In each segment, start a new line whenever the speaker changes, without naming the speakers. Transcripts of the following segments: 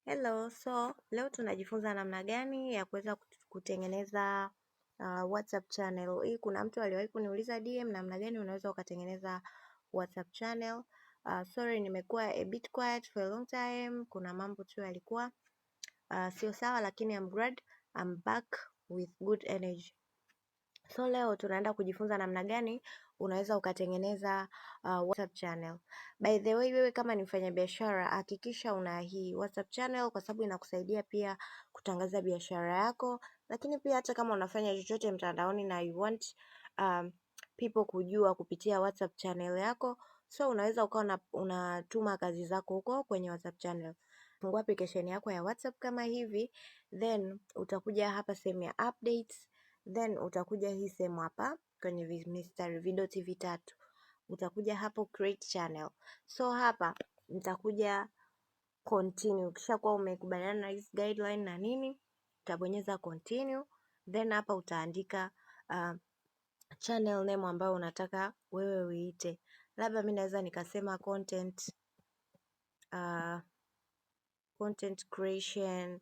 Hello, so leo tunajifunza namna gani ya kuweza kutengeneza WhatsApp channel. Hii kuna mtu aliwahi kuniuliza DM namna gani unaweza ukatengeneza WhatsApp channel. Sorry nimekuwa a bit quiet for a long time. Kuna mambo tu yalikuwa sio sawa, lakini I'm glad I'm back with good energy. So leo tunaenda kujifunza namna gani unaweza ukatengeneza WhatsApp channel. By the way, wewe kama ni mfanyabiashara, hakikisha una hii WhatsApp channel kwa sababu inakusaidia pia kutangaza biashara yako, lakini pia hata kama unafanya chochote mtandaoni na you want people kujua kupitia WhatsApp channel yako, so unaweza ukawa unatuma kazi zako huko kwenye WhatsApp channel. Fungua application yako ya WhatsApp kama hivi, then utakuja hapa sehemu ya updates, then utakuja hii sehemu hapa kwenye mistari vidoti vitatu, utakuja hapo create channel. So hapa nitakuja continue. Ukishakuwa umekubaliana na hizi guideline na nini, utabonyeza continue, then hapa utaandika channel name ambayo unataka wewe uite. Labda mimi naweza nikasema content creation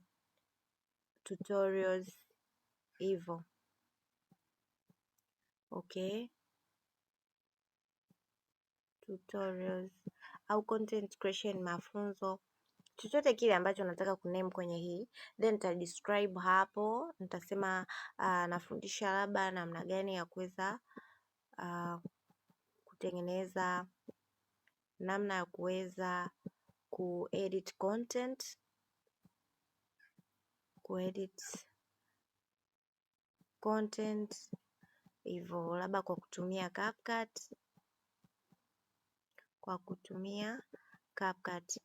tutorials hivyo. Okay, tutorials au content creation mafunzo, chochote kile ambacho nataka kuname kwenye hii, then nita describe hapo. Nitasema nafundisha labda namna gani ya kuweza kutengeneza, namna ya kuweza kuedit content hivyo, labda kwa kutumia CapCut.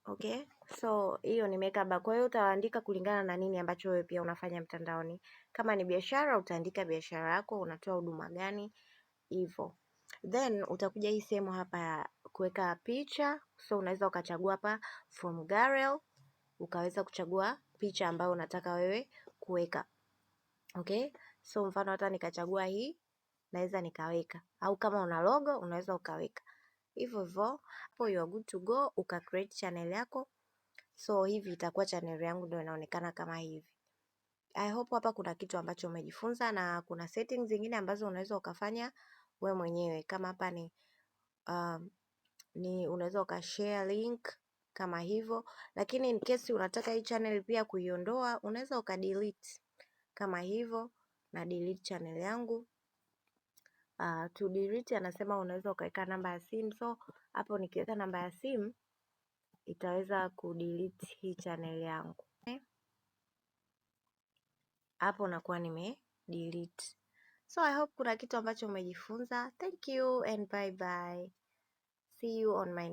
Okay, so hiyo nimeweka hapa. Kwa hiyo utaandika kulingana na nini ambacho wewe pia unafanya mtandaoni. Kama ni biashara, utaandika biashara yako, unatoa huduma gani hivyo. Then utakuja hii sehemu hapa ya kuweka picha. So unaweza ukachagua hapa from Garel, ukaweza kuchagua picha ambayo unataka wewe kuweka. Okay, so mfano hata nikachagua hii, naweza nikaweka, au kama una logo unaweza ukaweka hivyo hivyo. Hapo you are good to go, uka create channel yako. So hivi itakuwa channel yangu ndio inaonekana kama hivi. I hope hapa kuna kitu ambacho umejifunza, na kuna settings zingine ambazo unaweza ukafanya we mwenyewe. Kama hapa ni unaweza ukashare link kama hivyo, lakini in case unataka hii channel pia kuiondoa, unaweza ukadelete kama hivyo. Na delete channel yangu. To delete anasema unaweza ukaweka namba ya simu. So hapo nikiweka namba ya simu itaweza kudelete hii channel yangu. Hapo nakuwa delete. So I hope kuna kitu ambacho umejifunza. Thank you and bye bye. See you on my